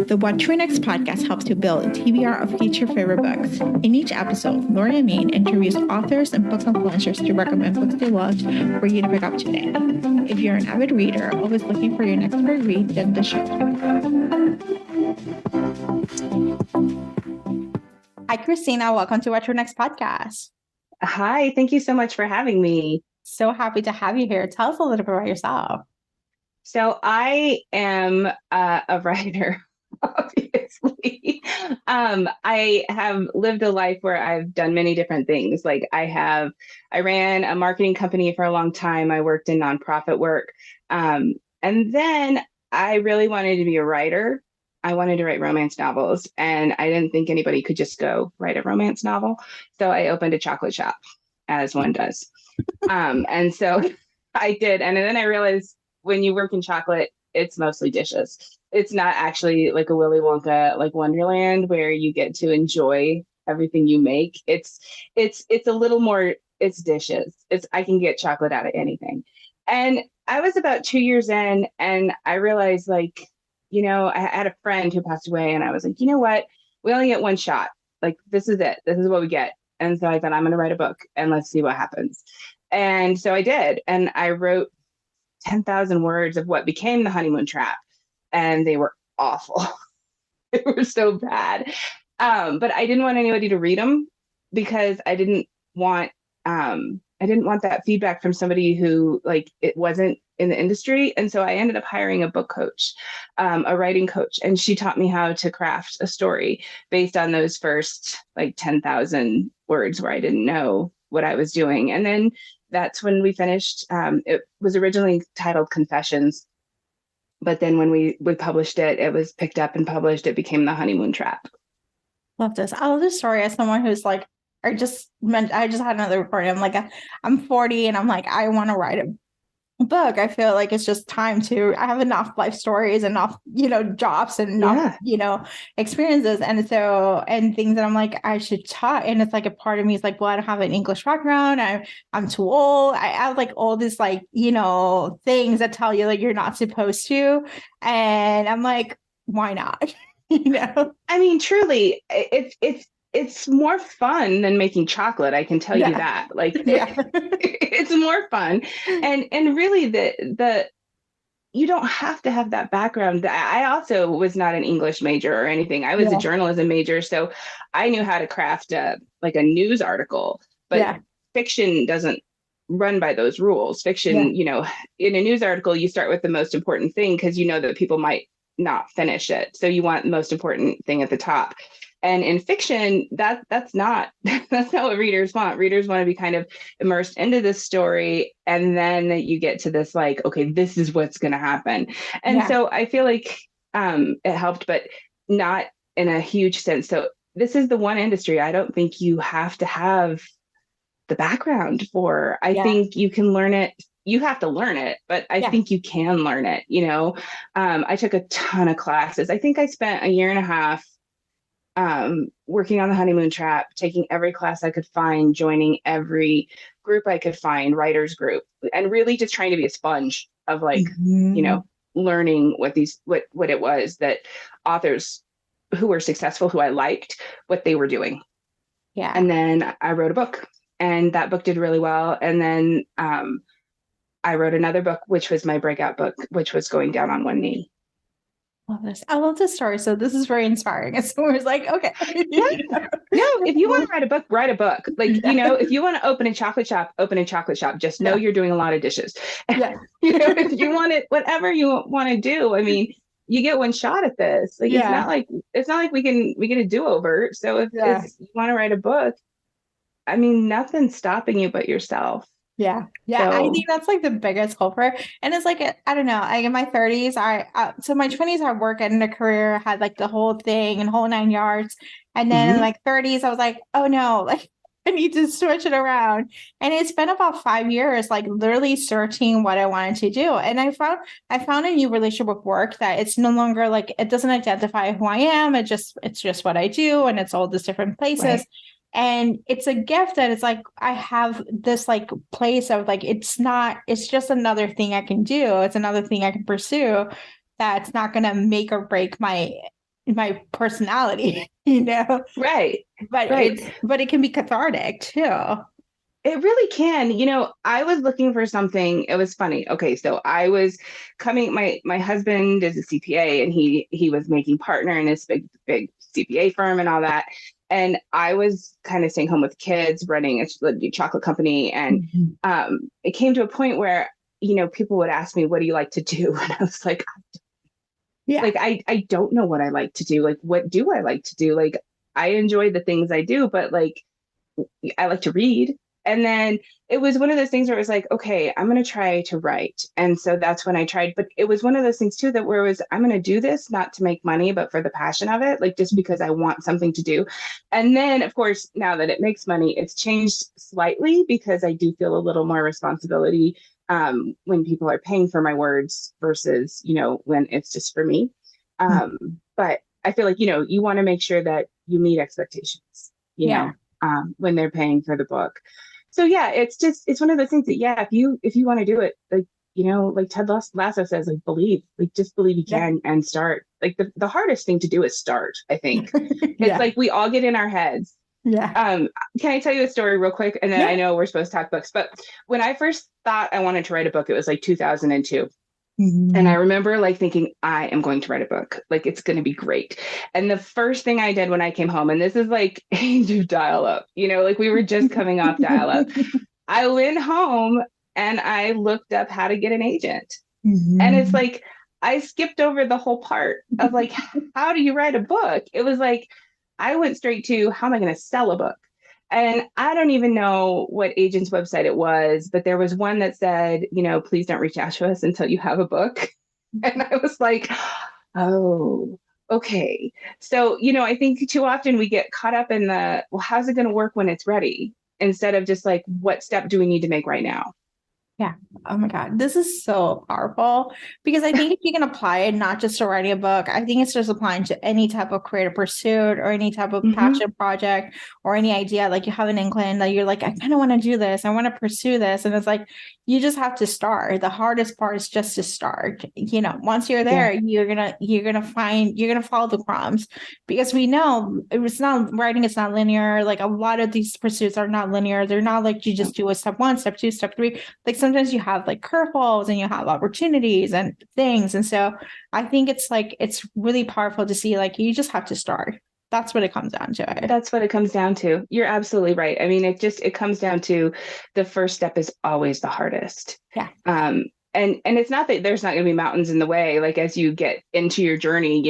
The What to Next podcast helps you build a TBR of future favorite books. In each episode, Lori and Maine interviews authors and book influencers to recommend books they loved for you to pick up today. If you're an avid reader, always looking for your next great read, then the show. Hi, Christina. Welcome to What to Next podcast. Hi, thank you so much for having me. So happy to have you here. Tell us a little bit about yourself. So I am a writer, obviously. I have lived a life where I've done many different things. Like I ran a marketing company for a long time. I worked in nonprofit work. And then I really wanted to be a writer. I wanted to write romance novels, and I didn't think anybody could just go write a romance novel. So I opened a chocolate shop, as one does. And so I did. And then I realized, when you work in chocolate, it's mostly dishes. It's not actually like a Willy Wonka, like Wonderland, where you get to enjoy everything you make. It's a little more, it's dishes. I can get chocolate out of anything. And I was about 2 years in, and I realized, like, I had a friend who passed away, and I was like, you know what? We only get one shot. Like, this is it. This is what we get. And so I thought, I'm going to write a book and let's see what happens. And so I did. And I wrote 10,000 words of what became The Honeymoon Trap, and they were awful. They were so bad. But I didn't want anybody to read them, because I didn't want that feedback from somebody who, like, it wasn't in the industry. And so I ended up hiring a book coach, a writing coach, and she taught me how to craft a story based on those first like 10,000 words where I didn't know what I was doing. And then that's when we finished. It was originally titled Confessions, but then when we published it, it was picked up and published. It became The Honeymoon Trap. Love this. I love this story as someone who's like, I just had another recording. I'm like, I'm 40 and I'm like, I want to write a book. I feel like it's just time I have enough life stories, enough, jobs and enough, experiences. And things that I'm like, I should talk. And it's like a part of me is like, well, I don't have an English background. I'm too old. I have like all this, like, things that tell you like you're not supposed to. And I'm like, why not? I mean, truly, it's more fun than making chocolate. I can tell you that. Like, it's more fun. And really you don't have to have that background. I also was not an English major or anything. I was a journalism major. So I knew how to craft like a news article, but fiction doesn't run by those rules. Fiction, in a news article, you start with the most important thing, because you know that people might not finish it. So you want the most important thing at the top. And in fiction, that's not what readers want. Readers want to be kind of immersed into this story, and then you get to this, like, okay, this is what's going to happen. And so I feel like it helped, but not in a huge sense. So this is the one industry I don't think you have to have the background for. I think you can learn it. You have to learn it, but I think you can learn it. I took a ton of classes. I think I spent a year and a half working on The Honeymoon Trap, taking every class I could find, joining every group I could find, writers group, and really just trying to be a sponge of, like, learning what it was that authors who were successful, who I liked, what they were doing. Yeah. And then I wrote a book, and that book did really well. And then I wrote another book, which was my breakout book, which was Going Down on One Knee. Love this. I love this story. So this is very inspiring. As someone who's like, okay. No, if you want to write a book, write a book. Like, if you want to open a chocolate shop, open a chocolate shop. Just know you're doing a lot of dishes. Yeah. If you want it, whatever you want to do, I mean, you get one shot at this. Like, it's not like we get a do-over. So if you want to write a book, I mean, nothing's stopping you but yourself. Yeah. So, I think that's like the biggest culprit. And it's like, I don't know, like in my 30s, so my 20s, I work in a career, had like the whole thing and whole 9 yards. And then in like 30s, I was like, oh no, like I need to switch it around. And it's been about 5 years, like literally searching what I wanted to do. And I found a new relationship with work that it's no longer like, it doesn't identify who I am. It's just what I do. And it's all these different places. Right. And it's a gift that it's like, I have this like place of like, it's just another thing I can do. It's another thing I can pursue that's not going to make or break my my personality, you know. Right. But Right. it can be cathartic too. It really can. I was looking for something. It was funny. Okay, so I was coming. My husband is a CPA, and he was making partner in this big CPA firm and all that. And I was kind of staying home with kids, running a chocolate company, and Mhm. it came to a point where people would ask me, "What do you like to do?" And I was Yeah. like, I don't know what I like to do. Like, what do I like to do? Like, I enjoy the things I do, but like I like to read. And then it was one of those things where it was like, okay, I'm going to try to write. And so that's when I tried. But it was one of those things too that where it was, I'm going to do this not to make money, but for the passion of it, like just because I want something to do. And then, of course, now that it makes money, it's changed slightly because I do feel a little more responsibility when people are paying for my words versus, when it's just for me. But I feel like, you want to make sure that you meet expectations, Yeah. when they're paying for the book. So yeah, it's one of those things that yeah, if you want to do it, like like Ted Lasso says, like believe, like just believe you Yeah. can and start. Like the hardest thing to do is start. I think it's Yeah. like we all get in our heads. Yeah. Can I tell you a story real quick? And then I Yeah. know we're supposed to talk books, but when I first thought I wanted to write a book, it was like 2002. And I Mhm. remember like thinking, I am going to write a book. Like it's going to be great. And the first thing I did when I came home, and this is like age of dial up, like we were just coming off dial up. I went home and I looked up how to get an agent. And it's Mhm. like, I skipped over the whole part of like, how do you write a book? It was like, I went straight to how am I going to sell a book? And I don't even know what agent's website it was, but there was one that said, please don't reach out to us until you have a book. And I was like, oh, okay. So, I think too often we get caught up in well, how's it going to work when it's ready? Instead of just like, what step do we need to make right now? Yeah. Oh my God. This is so powerful because I think if you can apply it not just to writing a book, I think it's just applying to any type of creative pursuit or any type of Mm-hmm. passion project or any idea. Like you have an inkling that you're like, I kind of want to do this. I want to pursue this. And it's like, you just have to start. The hardest part is just to start. Once you're Yeah. there, you're gonna follow the crumbs because we know it's not writing, it's not linear. Like a lot of these pursuits are not linear. They're not like you just do a step one, step two, step three, like sometimes you have like curveballs and you have opportunities and things. And so I think it's really powerful to see like you just have to start. That's what it comes down to. That's what it comes down to. You're absolutely right. I mean, it comes down to the first step is always the hardest. Yeah. And it's not that there's not going to be mountains in the way, like as you get into your journey,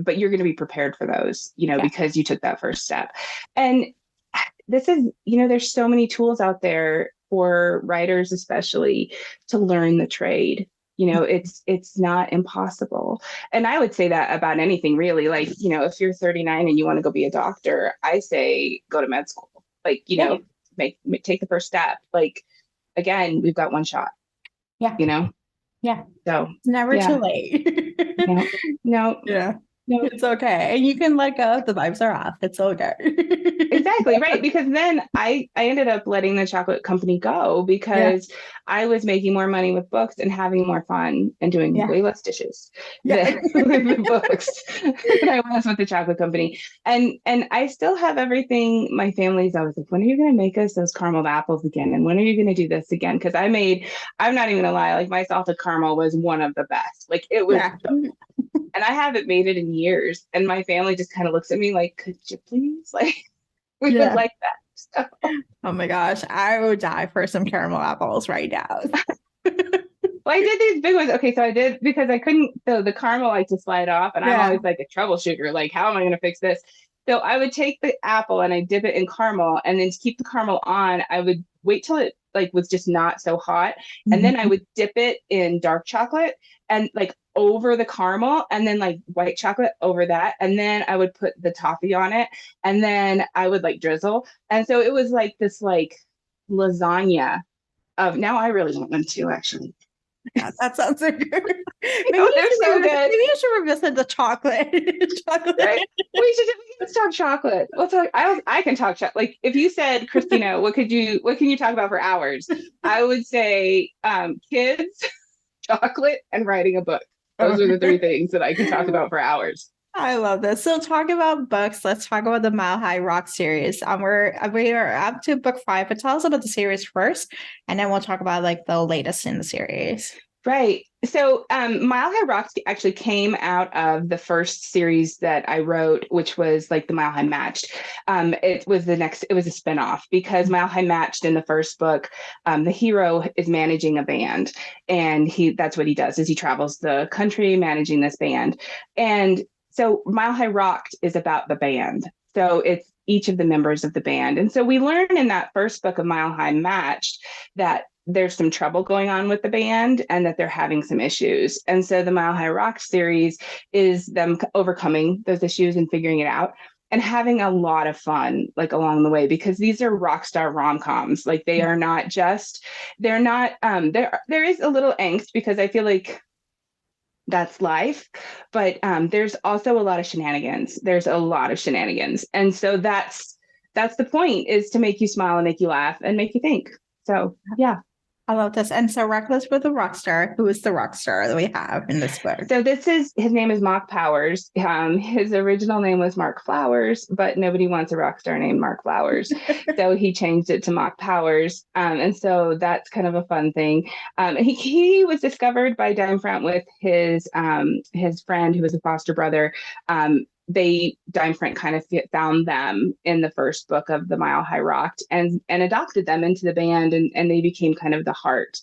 but you're going to be prepared for those, Yeah. because you took that first step. And this is, there's so many tools out there for writers, especially to learn the trade. It's not impossible. And I would say that about anything really. Like, if you're 39 and you want to go be a doctor, I say go to med school. Like, Yeah. take the first step. Like, again, we've got one shot, Yeah. you know? Yeah. So It's never too yeah, late. no, no, Yeah. no. It's okay. And you can let go if the vibes are off. It's okay. Exactly, right. Because then I ended up letting the chocolate company go Yeah. because I was making more money with books and having more fun and doing Yeah. way less dishes Yeah. than with the books than I was with the chocolate company. And I still have everything. My family's always like, when are you going to make us those caramel apples again? And when are you going to do this again? Because I'm not even gonna lie, like my salted caramel was one of the best. Like it was Yeah. and I haven't made it in years. And my family just kind of looks at me like, could you please? Like we would Yeah. like that. So, Oh my gosh. I would die for some caramel apples right now. well, I did these big ones. Okay, so I did because I couldn't the caramel like to slide off, and I'm Yeah. always like a troubleshooter. Like, how am I gonna fix this? So I would take the apple and I dip it in caramel, and then to keep the caramel on, I would wait till it like was just not so hot, and then I Mhm. would dip it in dark chocolate and like over the caramel, and then like white chocolate over that, and then I would put the toffee on it, and then I would like drizzle, and so it was like this like lasagna of now I really want one too, actually. Yeah, that sounds so good. They're so good. Maybe you should revisit the chocolate. Chocolate. Right? Let's talk chocolate. I can talk chocolate. Like if you said, Christina, what can you talk about for hours? I would say kids, chocolate, and writing a book. Those are the three things that I can talk about for hours. I love this. So talk about books. Let's talk about the Mile High Rock series. We are up to book 5, but tell us about the series first, and then we'll talk about like the latest in the series. Right. So Mile High Rocks actually came out of the first series that I wrote, which was like the Mile High Matched. It was it was a spinoff because Mile High Matched in the first book, the hero is managing a band, and that's what he does is he travels the country managing this band. And so Mile High Rocked is about the band. So it's each of the members of the band. And so we learn in that first book of Mile High Matched that there's some trouble going on with the band and that they're having some issues. And so the Mile High Rock series is them overcoming those issues and figuring it out and having a lot of fun like along the way, because these are rock star rom-coms. Like they are not just, they're not, there is a little angst because I feel like that's life, but there's also a lot of shenanigans. There's a lot of shenanigans. And so that's the point, is to make you smile and make you laugh and make you think. So yeah. I love this. And so Reckless with a rock star. Who is the rock star that we have in this book? So his name is Mock Powers. His original name was Mark Flowers, but nobody wants a rock star named Mark Flowers. So he changed it to Mock Powers. And so that's kind of a fun thing. He was discovered by Dimefront with his friend who was a foster brother. Dimefront kind of found them in the first book of the Mile High Rocked and adopted them into the band, and they became kind of the heart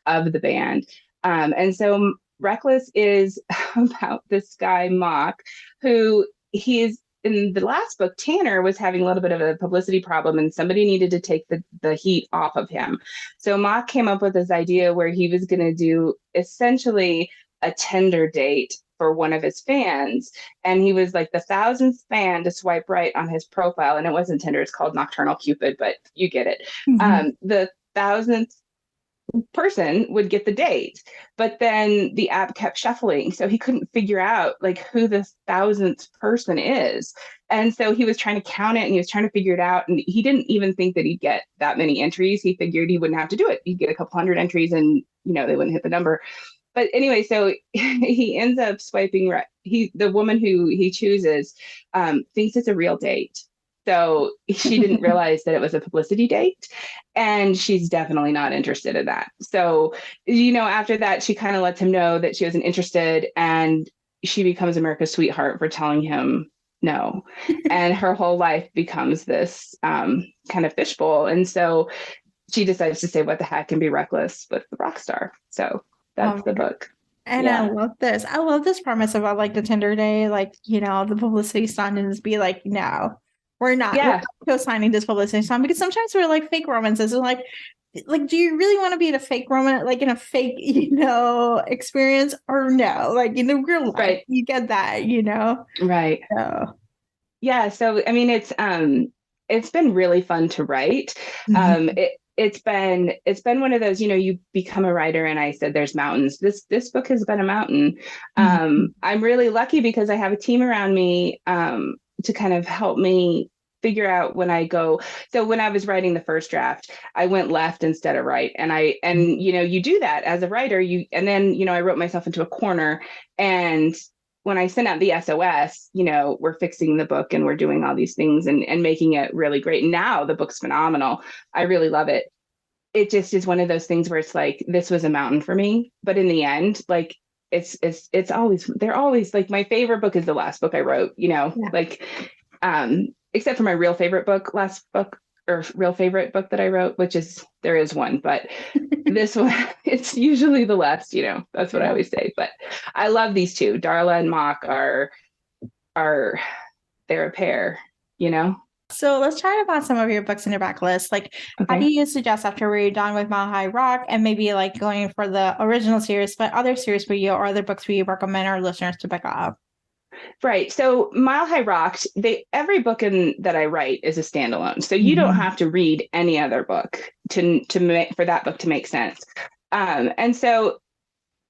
of the band. And so Reckless is about this guy Mock, who he's in the last book. Tanner was having a little bit of a publicity problem, and somebody needed to take the heat off of him. So Mock came up with this idea where he was going to do essentially a Tinder date for one of his fans, and he was like the 1,000th fan to swipe right on his profile, and it wasn't Tinder, it's called Nocturnal Cupid, but you get it. The 1,000th person would get the date, but then the app kept shuffling, so he couldn't figure out like who the 1,000th person is. And so he was trying to count it, and he was trying to figure it out, and he didn't even think that he'd get that many entries. He figured he wouldn't have to do it. He'd get a couple hundred entries and they wouldn't hit the number. But anyway, so he ends up swiping right. The woman who he chooses thinks it's a real date. So she didn't realize that it was a publicity date, and she's definitely not interested in that. So, after that, she kind of lets him know that she wasn't interested, and she becomes America's sweetheart for telling him no. And her whole life becomes this kind of fishbowl. And so she decides to say what the heck and be reckless with the rock star. So that's the book. And yeah. I love this. I love this premise about like the Tinder day, like, the publicity stunt, and just be like, no, we're not co-signing this publicity stunt, because sometimes we're like fake romances and like, do you really want to be in a fake romance, like in a fake, experience, or no? Like in the real life, right. You get that, Right. So. Yeah. So, I mean, it's been really fun to write. Mm-hmm. It's been one of those, you become a writer, and I said there's mountains. This book has been a mountain. Mm-hmm. I'm really lucky because I have a team around me to kind of help me figure out when I go. So when I was writing the first draft, I went left instead of right. And you do that as a writer, and then I wrote myself into a corner. And when I sent out the SOS, we're fixing the book and we're doing all these things and making it really great. Now the book's phenomenal. I really love it. It just is one of those things where it's like, this was a mountain for me. But in the end, like it's always, they're always like, my favorite book is the last book I wrote, except for my real favorite book that I wrote, which is, there is one, but this one, it's usually the last, that's what I always say. But I love these two. Darla and Mock are they're a pair, So let's chat about some of your books in your backlist. Like, okay. How do you suggest after we're done with Mile High Rock and maybe like going for the original series, but other series for you or other books for you recommend our listeners to pick up? Right. So Mile High Rocked, every book that I write is a standalone. So you don't have to read any other book to make for that book to make sense. And so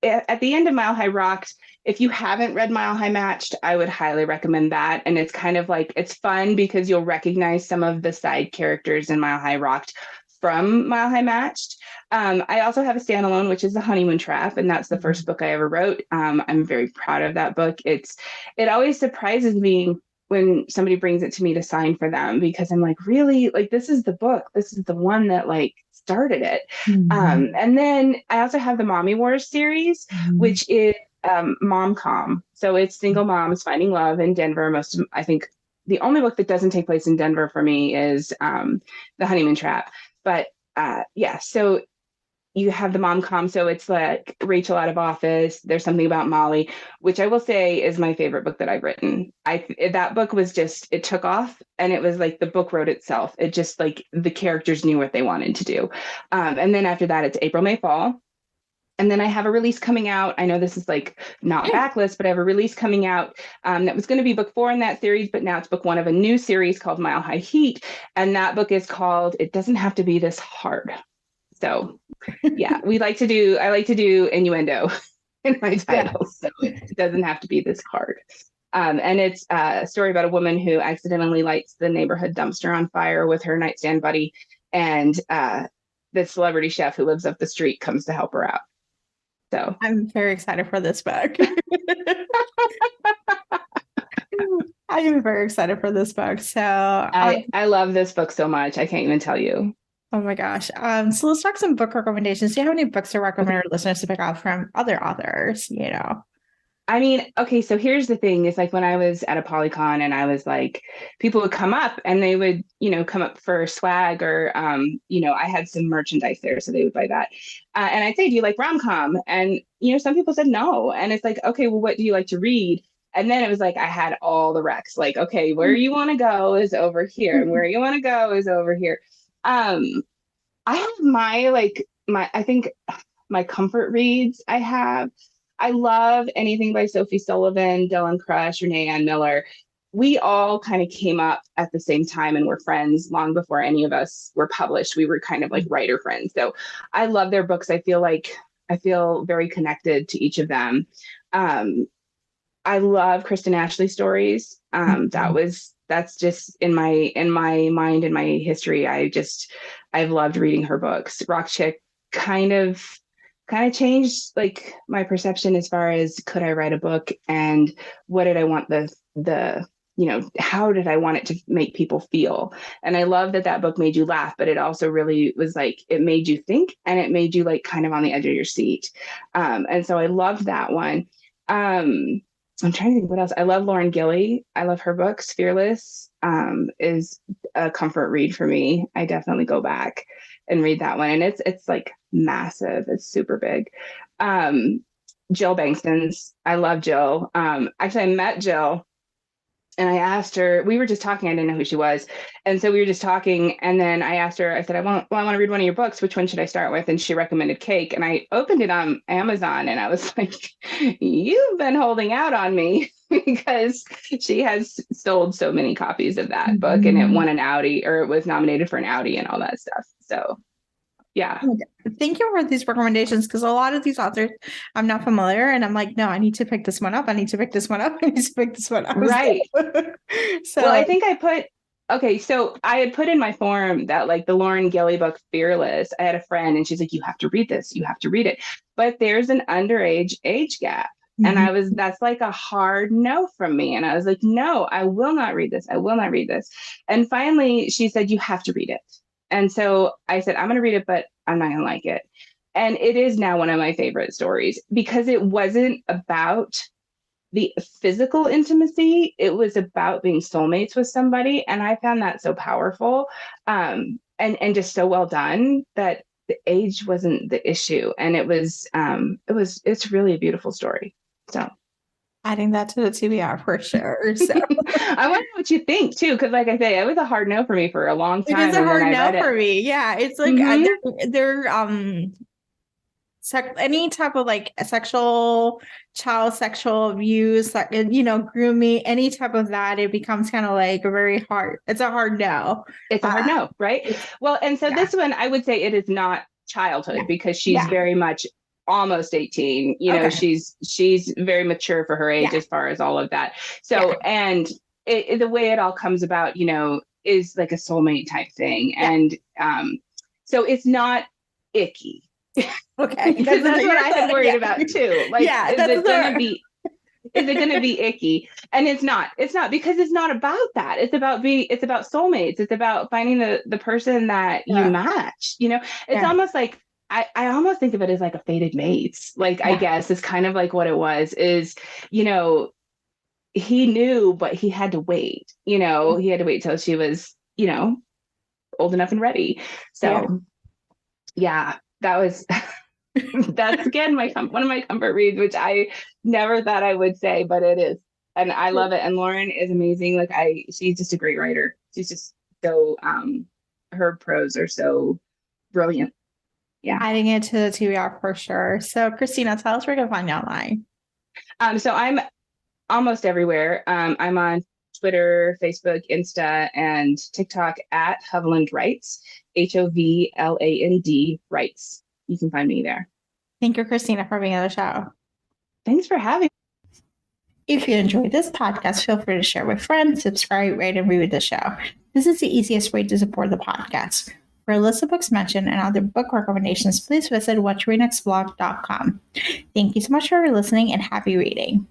at the end of Mile High Rocked, if you haven't read Mile High Matched, I would highly recommend that. And it's kind of like, it's fun because you'll recognize some of the side characters in Mile High Rocked from Mile High Matched. I also have a standalone, which is The Honeymoon Trap, and that's the first book I ever wrote. I'm very proud of that book. It always surprises me when somebody brings it to me to sign for them, because I'm like, really? Like, this is the book. This is the one that like started it. And then I also have the Mommy Wars series, which is mom-com. So it's single moms finding love in Denver. I think the only book that doesn't take place in Denver for me is The Honeymoon Trap. But yeah, so you have the mom-com. So it's like Rachel out of office. There's something about Molly, which I will say is my favorite book that I've written. That book was just, it took off, and it was like the book wrote itself. It just like the characters knew what they wanted to do. And then after that, it's April, May, Fall. And then I have a release coming out. I know this is like not backlist, but I have a release coming out that was going to be book 4 in that series, but now it's book 1 of a new series called Mile High Heat. And that book is called It Doesn't Have to Be This Hard. So yeah, I like to do innuendo in my titles. So it doesn't have to be this hard. And it's a story about a woman who accidentally lights the neighborhood dumpster on fire with her nightstand buddy. And the celebrity chef who lives up the street comes to help her out. So I'm very excited for this book. I am very excited for this book. So I love this book so much. I can't even tell you. Oh my gosh. So let's talk some book recommendations. Do you have any books to recommend our listeners to pick out from other authors, you know? I mean, okay, so here's the thing. It's like when I was at a Polycon and I was like, people would come up and they would, come up for swag or, I had some merchandise there, so they would buy that. And I'd say, do you like rom-com? And, some people said no. And it's like, okay, well, what do you like to read? And then it was like, I had all the recs, like, okay, where you want to go is over here. And where you want to go is over here. I have I think my comfort reads I love anything by Sophie Sullivan, Dylan Crush, Renee Ann Miller. We all kind of came up at the same time and were friends long before any of us were published. We were kind of like writer friends. So I love their books. I feel very connected to each of them. I love Kristen Ashley stories. That's just in my mind, in my history. I've loved reading her books. Rock Chick kind of changed like my perception as far as could I write a book and what did I want how did I want it to make people feel? And I love that book made you laugh, but it also really was like, it made you think and it made you like kind of on the edge of your seat. And so I loved that one. I'm trying to think what else. I love Lauren Gilly. I love her books. Fearless is a comfort read for me. I definitely go back and read that one. And it's like massive. It's super big. Jill Bankston's. I love Jill. Actually, I met Jill and I asked her, we were just talking. I didn't know who she was. And so we were just talking. And then I asked her, I said, I want to read one of your books. Which one should I start with? And she recommended Cake. And I opened it on Amazon and I was like, you've been holding out on me because she has sold so many copies of that book and it won an Audi, or it was nominated for an Audi and all that stuff. So yeah. Thank you for these recommendations, because a lot of these authors I'm not familiar and I'm like, no, I need to pick this one up. I need to pick this one up. I need to pick this one up. Right. So well, I think so I had put in my form that like the Lauren Gilly book, Fearless, I had a friend and she's like, you have to read this. You have to read it. But there's an underage age gap. And that's like a hard no from me. And I was like, no, I will not read this. I will not read this. And finally she said, you have to read it. And so I said, I'm going to read it, but I'm not going to like it. And it is now one of my favorite stories because it wasn't about the physical intimacy. It was about being soulmates with somebody. And I found that so powerful and just so well done that the age wasn't the issue. And it's really a beautiful story. So adding that to the TBR for sure. So I wonder what you think too, because like I say, it was a hard no for me for a long time. It is a hard no for me. Yeah, it's like they're any type of like child sexual abuse, like grooming, any type of that, it becomes kind of like a very hard. It's a hard no. It's a hard no, right? Well, and so this one, I would say it is not childhood because she's very much almost 18, she's very mature for her age as far as all of that. So, and the way it all comes about, is like a soulmate type thing. And So it's not icky. Okay. Because that's what I had worried about too. Like, is it gonna be icky? And it's not because it's not about that. It's about soulmates. It's about finding the person that you match. It's almost like I almost think of it as like a fated mates. Like, I guess is kind of like what it was, is, he knew, but he had to wait. He had to wait till she was, old enough and ready. So yeah, that was that's again one of my comfort reads, which I never thought I would say, but it is. And I love it. And Lauren is amazing. Like, she's just a great writer. She's just so her prose are so brilliant. Yeah. Adding it to the TBR for sure. So Christina, tell us where to find you online. So I'm almost everywhere. I'm on Twitter, Facebook, Insta, and TikTok at Hovland Writes, Hovland Writes. You can find me there. Thank you, Christina, for being on the show. Thanks for having me. If you enjoyed this podcast, feel free to share with friends, subscribe, rate, and review the show. This is the easiest way to support the podcast. For a list of books mentioned and other book recommendations, please visit whattoreadnextblog.com. Thank you so much for listening and happy reading.